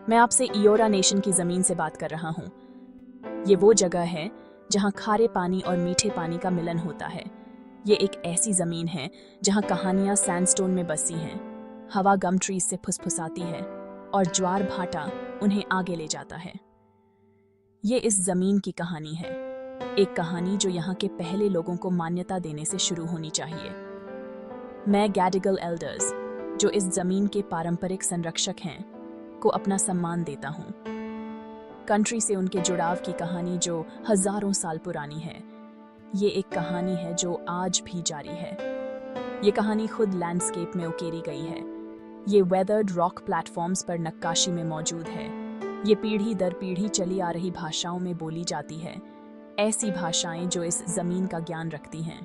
मैं आपसे इयोरा नेशन की ज़मीन से बात कर रहा हूँ। ये वो जगह है जहाँ खारे पानी और मीठे पानी का मिलन होता है। ये एक ऐसी ज़मीन है जहाँ कहानियाँ सैंडस्टोन में बसी हैं, हवा गम ट्रीज से फुसफुसाती है और ज्वार भाटा उन्हें आगे ले जाता है। ये इस ज़मीन की कहानी है, एक कहानी जो यहाँ के पहले लोगों को मान्यता देने से शुरू होनी चाहिए। मैं गैडिगल एल्डर्स, जो इस ज़मीन के पारंपरिक संरक्षक हैं, को अपना सम्मान देता हूँ। कंट्री से उनके जुड़ाव की कहानी जो हजारों साल पुरानी है, ये एक कहानी है जो आज भी जारी है। ये कहानी खुद लैंडस्केप में उकेरी गई है। ये वेदर्ड रॉक प्लेटफॉर्म्स पर नक्काशी में मौजूद है। ये पीढ़ी दर पीढ़ी चली आ रही भाषाओं में बोली जाती है, ऐसी भाषाएं जो इस ज़मीन का ज्ञान रखती हैं।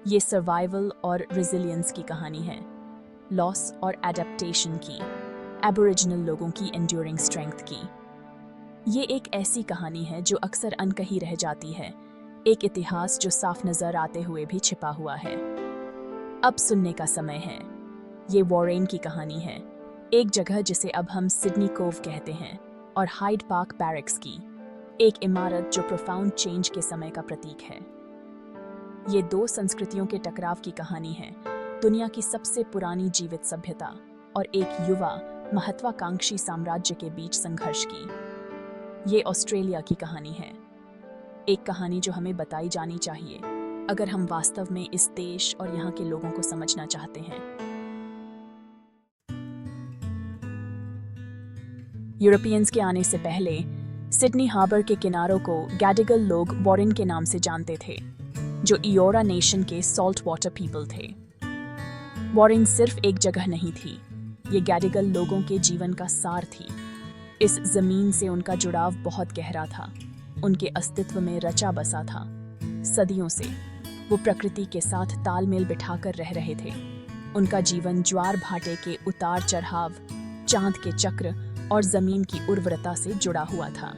ये सर्वाइवल और रेजिलियंस की कहानी है, लॉस और एडेप्टेशन की, एबोरिजिनल लोगों की एंड्यूरिंग स्ट्रेंथ की। ये एक ऐसी कहानी है जो अक्सर अनकही रह जाती है, एक इतिहास जो साफ नजर आते हुए भी छिपा हुआ है। अब सुनने का समय है। ये वॉरेन की कहानी है, एक जगह जिसे अब हम सिडनी कोव कहते हैं, और हाइड पार्क बैरक्स की, एक इमारत जो प्रोफाउंड चेंज के समय का प्रतीक है। ये दो संस्कृतियों के टकराव की कहानी है, दुनिया की सबसे पुरानी जीवित सभ्यता और एक युवा महत्वाकांक्षी साम्राज्य के बीच संघर्ष की। ये ऑस्ट्रेलिया की कहानी है, एक कहानी जो हमें बताई जानी चाहिए अगर हम वास्तव में इस देश और यहाँ के लोगों को समझना चाहते हैं। यूरोपियंस के आने से पहले सिडनी हार्बर के किनारों को गैडिगल लोग वॉरेन के नाम से जानते थे, जो इयोरा नेशन के सॉल्ट वाटर पीपल थे। वॉरेन सिर्फ एक जगह नहीं थी, ये गैडिगल लोगों के जीवन का सार थी। इस जमीन से उनका जुड़ाव बहुत गहरा था, उनके अस्तित्व में रचा बसा था। सदियों से वो प्रकृति के साथ तालमेल बिठाकर रह रहे थे। उनका जीवन ज्वार भाटे के उतार चढ़ाव, चांद के चक्र और जमीन की उर्वरता से जुड़ा हुआ था।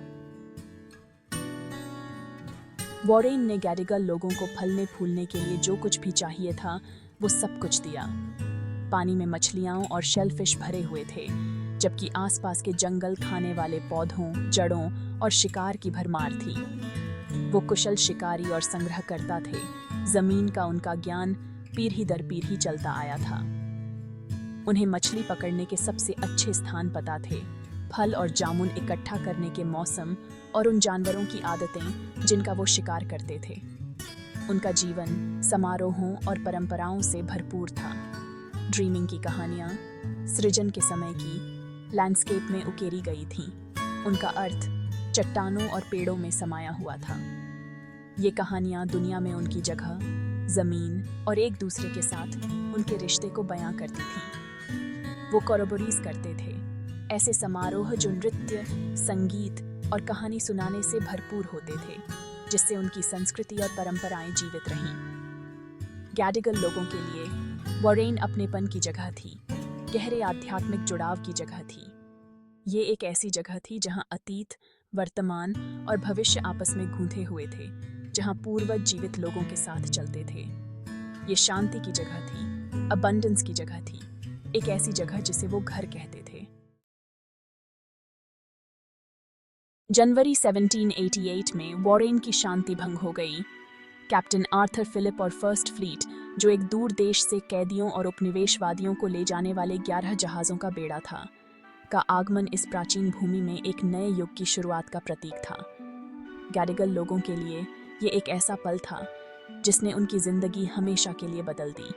वॉरेन ने गैडिगल लोगों को फलने फूलने के लिए जो कुछ भी चाहिए था, वो सब कुछ दिया। पानी में मछलियां और शेलफिश भरे हुए थे, जबकि आसपास के जंगल खाने वाले पौधों, जड़ों और शिकार की भरमार थी। वो कुशल शिकारी और संग्रहकर्ता थे। जमीन का उनका ज्ञान पीढ़ी दर पीढ़ी चलता आया था। उन्हें मछली पकड़ने के सबसे अच्छे स्थान पता थे, फल और जामुन इकट्ठा करने के मौसम और उन जानवरों की आदतें जिनका वो शिकार करते थे। उनका जीवन समारोहों और परंपराओं से भरपूर था। ड्रीमिंग की कहानियाँ सृजन के समय की लैंडस्केप में उकेरी गई थीं। उनका अर्थ चट्टानों और पेड़ों में समाया हुआ था। ये कहानियाँ दुनिया में उनकी जगह, जमीन और एक दूसरे के साथ उनके रिश्ते को बयां करती थीं। वो कोरबोरीज करते थे, ऐसे समारोह जो नृत्य, संगीत और कहानी सुनाने से भरपूर होते थे, जिससे उनकी संस्कृति और परंपराएं जीवित रहीं। गैडिगल लोगों के लिए वॉरेन अपनेपन की जगह थी, गहरे आध्यात्मिक जुड़ाव की जगह थी। ये एक ऐसी जगह थी जहां अतीत, वर्तमान और भविष्य आपस में गूंथे हुए थे, जहां पूर्वज जीवित लोगों के साथ चलते थे। ये शांति की जगह थी, अबंडेंस की जगह थी, एक ऐसी जगह जिसे वो घर कहते थे। जनवरी 1788 में वॉरेन की शांति भंग हो गई। कैप्टन आर्थर फिलिप और फर्स्ट फ्लीट, जो एक दूर देश से कैदियों और उपनिवेशवादियों को ले जाने वाले 11 जहाज़ों का बेड़ा था, का आगमन इस प्राचीन भूमि में एक नए युग की शुरुआत का प्रतीक था। गैडिगल लोगों के लिए ये एक ऐसा पल था जिसने उनकी जिंदगी हमेशा के लिए बदल दी।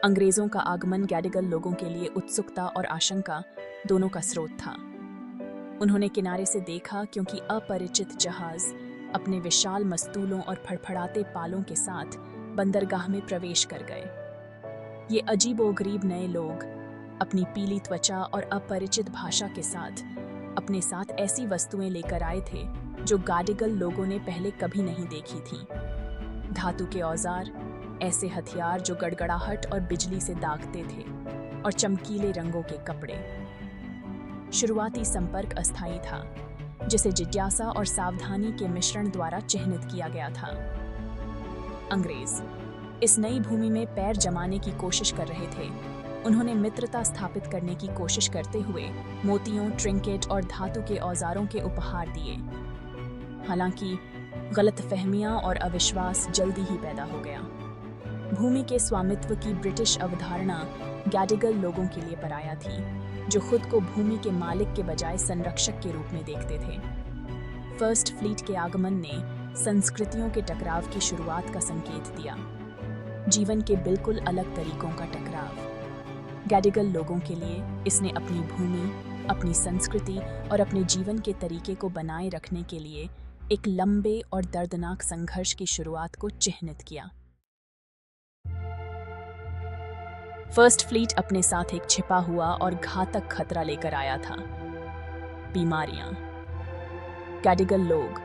अंग्रेजों का आगमन गैडिगल लोगों के लिए उत्सुकता और आशंका दोनों का स्रोत था। उन्होंने किनारे से देखा क्योंकि अपरिचित जहाज अपने विशाल मस्तूलों और फड़फड़ाते पालों के साथ बंदरगाह में प्रवेश कर गए। ये अजीबोगरीब नए लोग अपनी पीली त्वचा और अपरिचित भाषा के साथ अपने साथ ऐसी वस्तुएं लेकर आए थे जो गैडिगल लोगों ने पहले कभी नहीं देखी थीं। धातु के औजार, ऐसे हथियार जो गड़गड़ाहट और बिजली से दागते थे, और चमकीले रंगों के कपड़े। शुरुआती संपर्क अस्थायी था, जिसे जिज्ञासा और सावधानी के मिश्रण द्वारा चिह्नित किया गया था। अंग्रेज इस नई भूमि में पैर जमाने की कोशिश कर रहे थे, उन्होंने मित्रता स्थापित करने की कोशिश करते हुए मोतियों, ट्रिंकेट और धातु के औजारों के उपहार दिए। हालांकि गलतफहमियां और अविश्वास जल्दी ही पैदा हो गया। भूमि के स्वामित्व की ब्रिटिश अवधारणा गैडिगल लोगों के लिए पराया थी, जो खुद को भूमि के मालिक के बजाय संरक्षक के रूप में देखते थे। फर्स्ट फ्लीट के आगमन ने संस्कृतियों के टकराव की शुरुआत का संकेत दिया। जीवन के बिल्कुल अलग तरीकों का टकराव। गैडिगल लोगों के लिए इसने अपनी भूमि, अपनी संस्कृति और अपने जीवन के तरीके को बनाए रखने के लिए एक लंबे और दर्दनाक संघर्ष की शुरुआत को चिह्नित किया। फर्स्ट फ्लीट अपने साथ एक छिपा हुआ और घातक खतरा लेकर आया था। बीमारियां। गैडिगल लोग,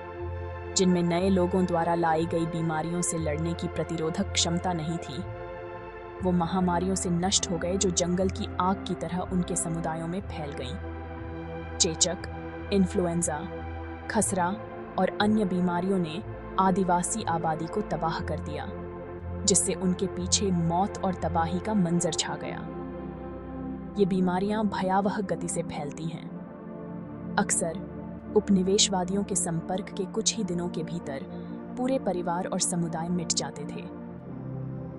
जिनमें नए लोगों द्वारा लाई गई बीमारियों से लड़ने की प्रतिरोधक क्षमता नहीं थी, वो महामारियों से नष्ट हो गए जो जंगल की आग की तरह उनके समुदायों में फैल गईं। चेचक, इन्फ्लुएंजा, खसरा और अन्य बीमारियों ने आदिवासी आबादी को तबाह कर दिया, जिससे उनके पीछे मौत और तबाही का मंजर छा गया। ये बीमारियां भयावह गति से फैलती हैं। अक्सर उपनिवेशवादियों के संपर्क के कुछ ही दिनों के भीतर पूरे परिवार और समुदाय मिट जाते थे।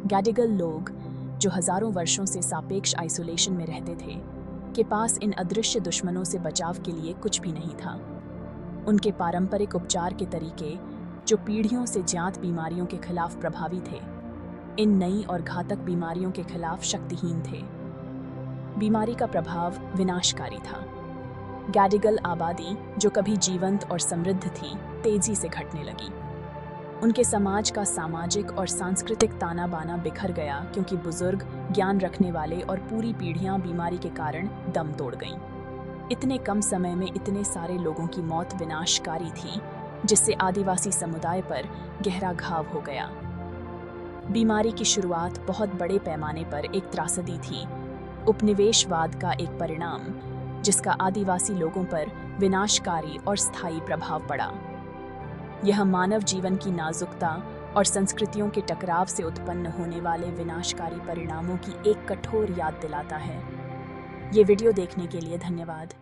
गैडिगल लोग, जो हजारों वर्षों से सापेक्ष आइसोलेशन में रहते थे, के पास इन अदृश्य दुश्मनों से बचाव के लिए कुछ भी नहीं था। उनके पारंपरिक उपचार के तरीके, जो पीढ़ियों से ज्ञात बीमारियों के खिलाफ प्रभावी थे, इन नई और घातक बीमारियों के खिलाफ शक्तिहीन थे। बीमारी का प्रभाव विनाशकारी था। गैडिगल आबादी, जो कभी जीवंत और समृद्ध थी, तेजी से घटने लगी। उनके समाज का सामाजिक और सांस्कृतिक ताना बाना बिखर गया, क्योंकि बुजुर्ग, ज्ञान रखने वाले और पूरी पीढ़ियां बीमारी के कारण दम तोड़ गईं। इतने कम समय में इतने सारे लोगों की मौत विनाशकारी थी, जिससे आदिवासी समुदाय पर गहरा घाव हो गया। बीमारी की शुरुआत बहुत बड़े पैमाने पर एक त्रासदी थी, उपनिवेशवाद का एक परिणाम, जिसका आदिवासी लोगों पर विनाशकारी और स्थायी प्रभाव पड़ा। यह मानव जीवन की नाजुकता और संस्कृतियों के टकराव से उत्पन्न होने वाले विनाशकारी परिणामों की एक कठोर याद दिलाता है। ये वीडियो देखने के लिए धन्यवाद।